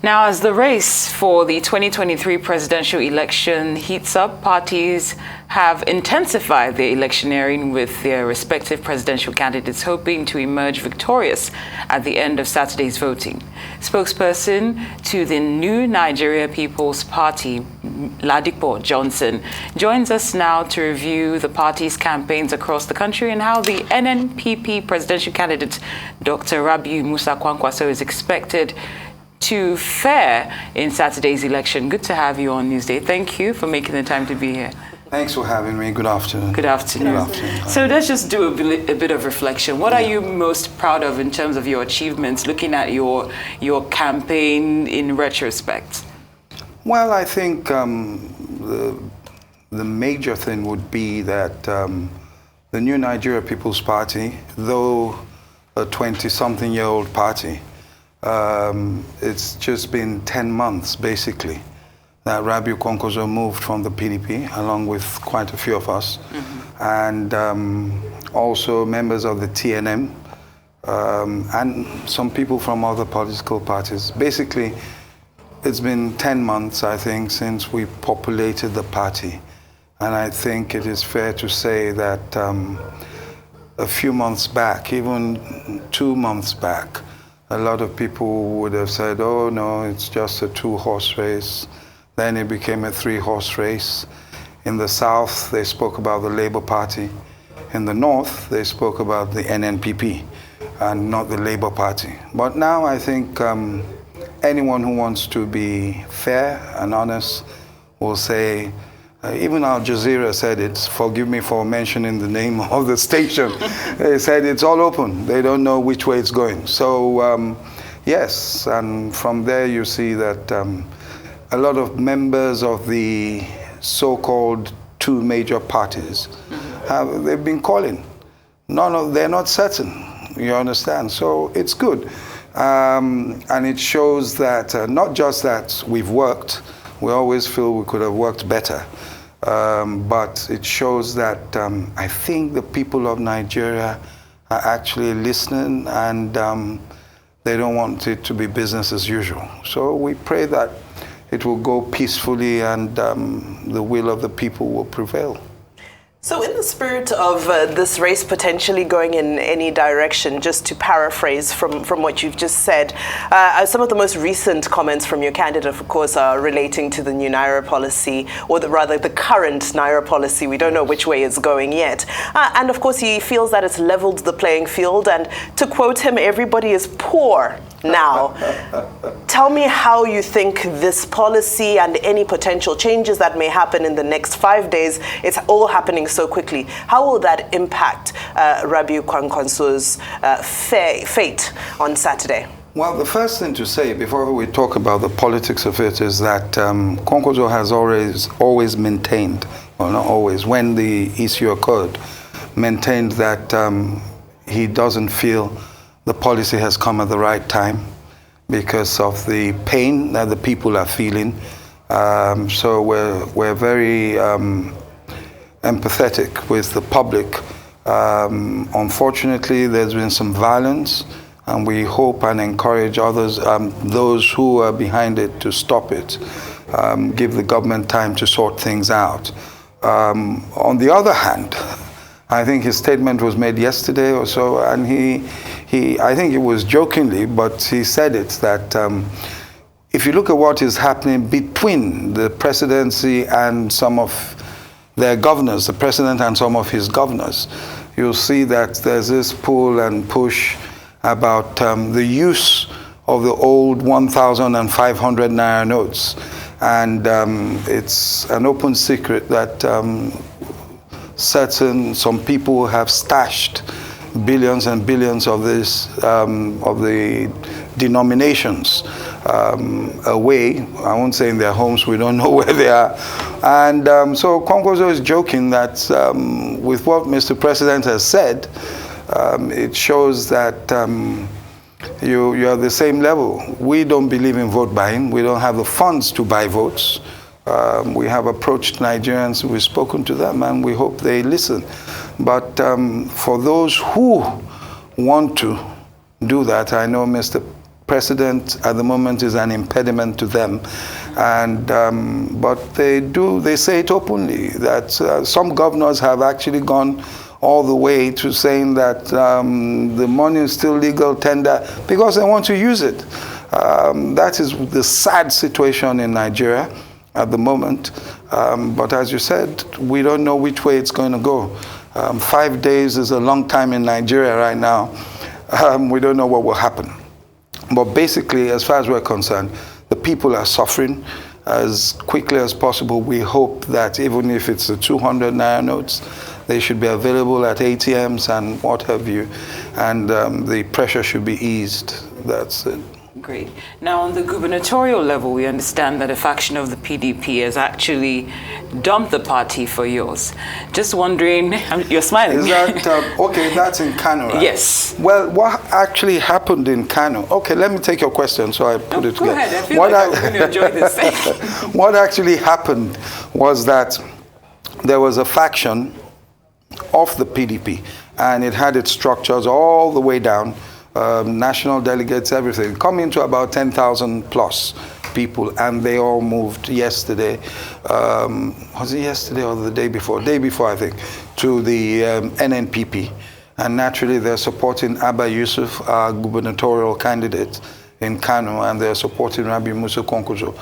Now, as the race for the 2023 presidential election heats up, parties have intensified their electioneering with their respective presidential candidates hoping to emerge victorious at the end of Saturday's voting. Spokesperson to the new Nigeria People's Party, Ladipo Johnson, joins us now to review the party's campaigns across the country and how the NNPP presidential candidate, Dr. Rabiu Musa Kwankwaso, is expected to fare in Saturday's election. Good to have you on Newsday. Thank you for making the time to be here. Thanks for having me. Good afternoon. Good afternoon. Good afternoon. So let's just do a bit of reflection. What are you most proud of in terms of your achievements, looking at your campaign in retrospect? Well, I think the major thing would be that the new Nigeria People's Party, though a 20-something-year-old party, it's just been 10 months, basically, that Rabiu Kwankwaso moved from the PDP, along with quite a few of us, and also members of the TNM, and some people from other political parties. Basically, it's been 10 months, I think, since we populated the party. And I think it is fair to say that a few months back, even 2 months back, a lot of people would have said, oh no, it's just a 2-horse race. Then it became a 3-horse race. In the South, they spoke about the Labour Party. In the North, they spoke about the NNPP and not the Labour Party. But now I think anyone who wants to be fair and honest will say, even Al Jazeera said it, forgive me for mentioning the name of the station. They said it's all open. They don't know which way it's going. So yes, and from there you see that a lot of members of the so-called 2 major parties, they've been calling. They're not certain, you understand? So it's good. And it shows that not just that we've worked, we always feel we could have worked better. But it shows that I think the people of Nigeria are actually listening, and they don't want it to be business as usual. So we pray that it will go peacefully and the will of the people will prevail. So in the spirit of this race potentially going in any direction, just to paraphrase from what you've just said, some of the most recent comments from your candidate, of course, are relating to the new Naira policy, or rather the current Naira policy. We don't know which way it's going yet. And of course, he feels that it's leveled the playing field. And to quote him, everybody is poor now. Tell me how you think this policy and any potential changes that may happen in the next 5 days, it's all happening so quickly. How will that impact Rabiu Kwankwaso's fate on Saturday? Well, the first thing to say before we talk about the politics of it is that Kwankwaso has always maintained, well, not always, when the issue occurred, maintained that he doesn't feel the policy has come at the right time because of the pain that the people are feeling. So we're very empathetic with the public. Unfortunately, there's been some violence, and we hope and encourage others, those who are behind it, to stop it. Give the government time to sort things out. On the other hand, I think his statement was made yesterday or so, and I think it was jokingly, but he said it, that if you look at what is happening between the presidency and some of their governors, the president and some of his governors, you'll see that there's this pull and push about the use of the old 1,500 Naira notes. And it's an open secret that some people have stashed billions and billions of this, of the denominations away. I won't say in their homes, we don't know where they are. And so Kwankwaso is joking that with what Mr. President has said, it shows that you're the same level. We don't believe in vote buying. We don't have the funds to buy votes. We have approached Nigerians, we've spoken to them, and we hope they listen. But for those who want to do that, I know Mr. president at the moment is an impediment to them. And but they say it openly that some governors have actually gone all the way to saying that the money is still legal tender because they want to use it. That is the sad situation in Nigeria at the moment. But as you said, we don't know which way it's going to go. 5 days is a long time in Nigeria right now. We don't know what will happen. But basically, as far as we're concerned, the people are suffering. As quickly as possible, we hope that even if it's the 200 Naira notes, they should be available at ATMs and what have you. And the pressure should be eased. That's it. Great. Now, on the gubernatorial level, we understand that a faction of the PDP has actually dumped the party for yours. Just wondering, you're smiling. Is that, okay, that's in Kano, right? Yes. Well, what actually happened in Kano? Okay, let me take your question so I put it together. Go ahead, I feel like I'm going to enjoy this. What actually happened was that there was a faction of the PDP, and it had its structures all the way down. National delegates, everything, coming to about 10,000 plus people, and they all moved yesterday. Was it yesterday or the day before? Day before, I think, to the NNPP. And naturally, they're supporting Abba Yusuf, our gubernatorial candidate in Kano, and they're supporting Rabi Musa Konkojo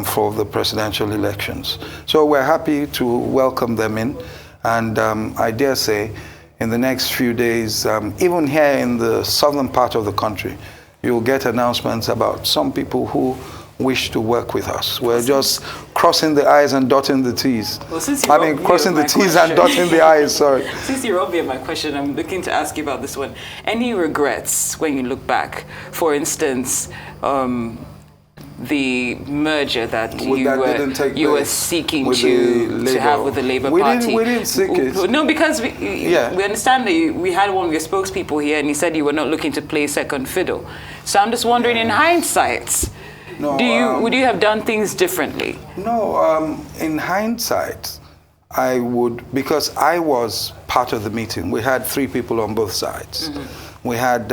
for the presidential elections. So we're happy to welcome them in, and I dare say, in the next few days, even here in the southern part of the country, you'll get announcements about some people who wish to work with us. We're just crossing the I's and dotting the T's. Well, crossing the T's and dotting the I's, sorry. Since you're obvious my question, I'm looking to ask you about this one. Any regrets when you look back? For instance, the merger that you were seeking to have with the Labour Party. We didn't seek it. No, because we understand that we had one of your spokespeople here, and he said you were not looking to play second fiddle. So I'm just wondering, in hindsight, would you have done things differently? No, in hindsight, I would, because I was part of the meeting. We had 3 people on both sides. Mm-hmm. We had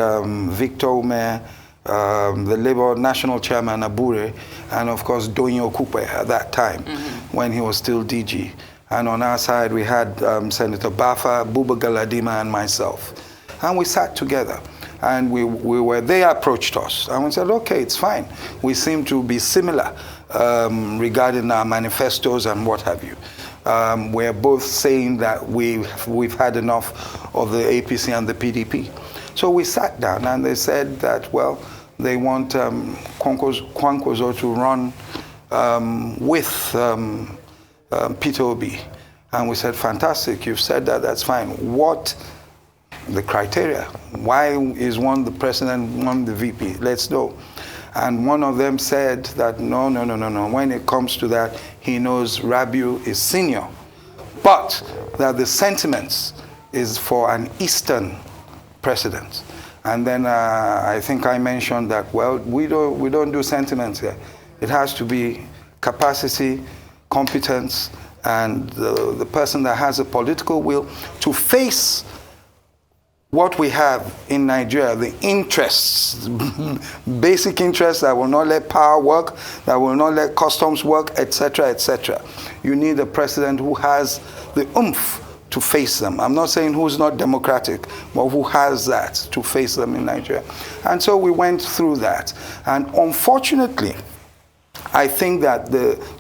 Victor Ume, the Labour National Chairman Abure, and of course Doyin Okupe at that time, when he was still DG. And on our side we had Senator Bafa, Buba Galadima, and myself. And we sat together, and they approached us, and we said, okay, it's fine. We seem to be similar regarding our manifestos and what have you. We're both saying that we've had enough of the APC and the PDP. So we sat down, and they said that, well, they want Kwankwaso to run with Peter Obi. And we said, fantastic, you've said that, that's fine. What the criteria? Why is one the president, one the VP? Let's know. And one of them said that, no. When it comes to that, he knows Rabiu is senior. But that the sentiments is for an Eastern president. And then I think I mentioned that, well, we don't do sentiments here. It has to be capacity, competence, and the person that has a political will to face what we have in Nigeria, the interests, basic interests that will not let power work, that will not let customs work, etc., etc. You need a president who has the oomph to face them. I'm not saying who's not democratic, but who has that to face them in Nigeria. And so we went through that. And unfortunately, I think that,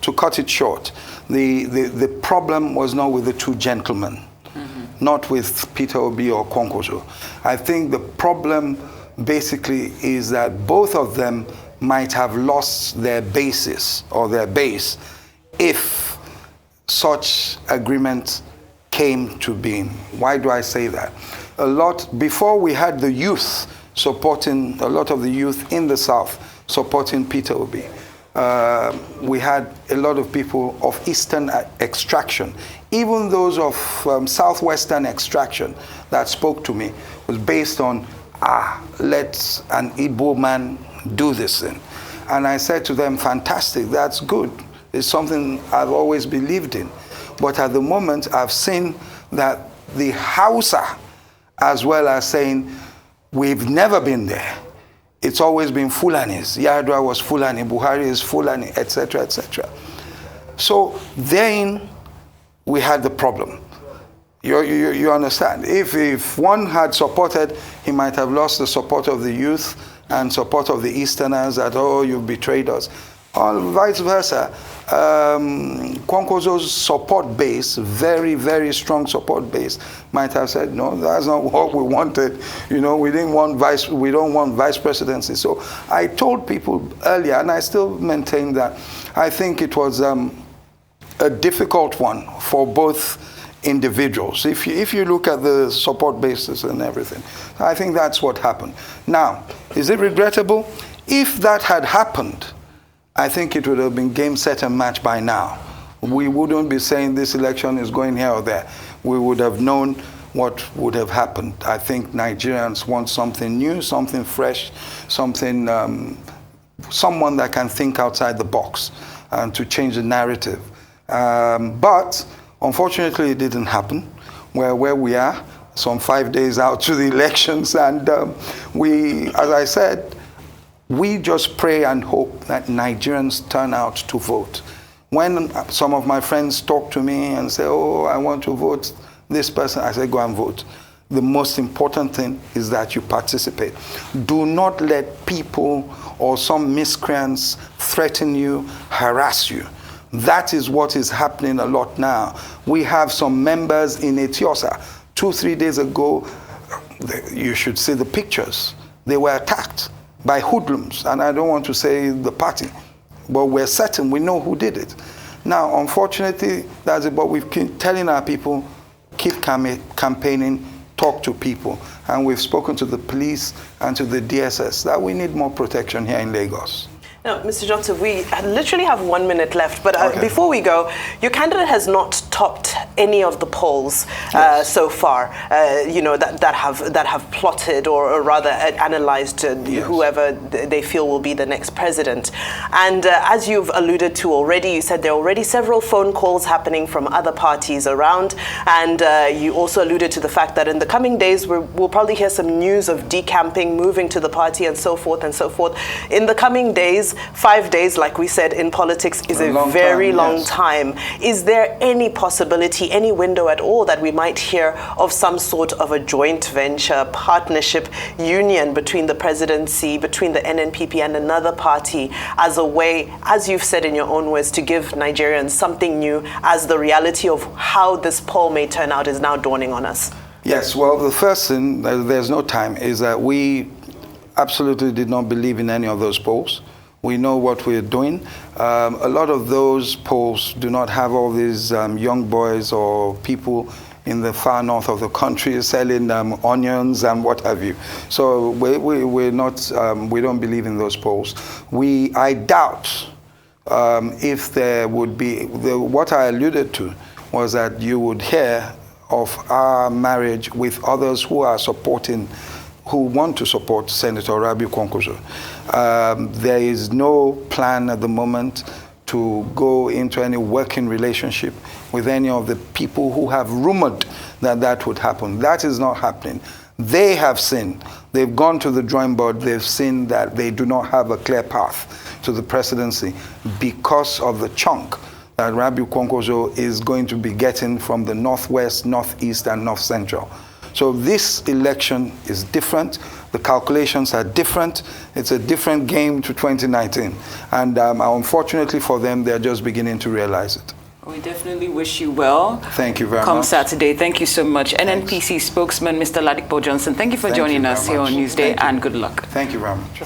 to cut it short, the problem was not with the 2 gentlemen, not with Peter Obi or Kwankwaso. I think the problem basically is that both of them might have lost their basis or their base if such agreement came to being. Why do I say that? Before we had the youth supporting, a lot of the youth in the South supporting Peter Obi. We had a lot of people of Eastern extraction. Even those of Southwestern extraction that spoke to me was based on, let an Igbo man do this thing. And I said to them, fantastic, that's good. It's something I've always believed in. But at the moment, I've seen that the Hausa, as well as saying, we've never been there. it's always been Fulanis. Yar'Adua was Fulani, Buhari is Fulani, etc., etc. So then we had the problem. You understand? If one had supported, he might have lost the support of the youth and support of the Easterners that, oh, you've betrayed us. Or vice versa. Kwankwaso's support base, very, very strong support base, might have said, no, that's not what we wanted. You know, we don't want vice presidency. So I told people earlier, and I still maintain that, I think it was a difficult one for both individuals. If you look at the support bases and everything, I think that's what happened. Now, is it regrettable? If that had happened, I think it would have been game, set, and match by now. We wouldn't be saying this election is going here or there. We would have known what would have happened. I think Nigerians want something new, something fresh, something, someone that can think outside the box and to change the narrative. But unfortunately, it didn't happen. We're where we are, some 5 days out to the elections, and as I said, we just pray and hope that Nigerians turn out to vote. When some of my friends talk to me and say, oh, I want to vote this person, I say, go and vote. The most important thing is that you participate. Do not let people or some miscreants threaten you, harass you. That is what is happening a lot now. We have some members in Etiosa. 2-3 days ago, you should see the pictures. They were attacked by hoodlums, and I don't want to say the party, but we're certain we know who did it. Now, unfortunately, that's it, but we keep telling our people, keep campaigning, talk to people, and we've spoken to the police and to the DSS that we need more protection here in Lagos. Now, Mr. Johnson, we literally have 1 minute left, but before we go, your candidate has not topped any of the polls so far, you know, that have plotted or rather analyzed whoever they feel will be the next president. And as you've alluded to already, you said there are already several phone calls happening from other parties around, and you also alluded to the fact that in the coming days we'll probably hear some news of decamping, moving to the party, and so forth and so forth. In the coming days, 5 days, like we said, in politics is a very long time. Is there any possibility, any window at all that we might hear of some sort of a joint venture, partnership, union between the presidency, between the NNPP and another party as a way, as you've said in your own words, to give Nigerians something new as the reality of how this poll may turn out is now dawning on us? Yes, well, the first thing, there's no time, is that we absolutely did not believe in any of those polls. We know what we're doing. A lot of those polls do not have all these young boys or people in the far north of the country selling onions and what have you. So we're not, we don't believe in those polls. I doubt if there would be, what I alluded to was that you would hear of our marriage with others who are supporting, who want to support Senator Rabiu Kwankwaso. There is no plan at the moment to go into any working relationship with any of the people who have rumored that that would happen. That is not happening. They have seen, they've gone to the drawing board, they've seen that they do not have a clear path to the presidency because of the chunk that Rabiu Kwankwaso is going to be getting from the northwest, northeast, and north central. So this election is different. The calculations are different. It's a different game to 2019. And unfortunately for them, they're just beginning to realize it. We definitely wish you well. Thank you very much. Come Saturday. Thank you so much. Thanks. NNPC spokesman, Mr. Ladipo Johnson, thank you for joining us here on Newsday, and good luck. Thank you very much.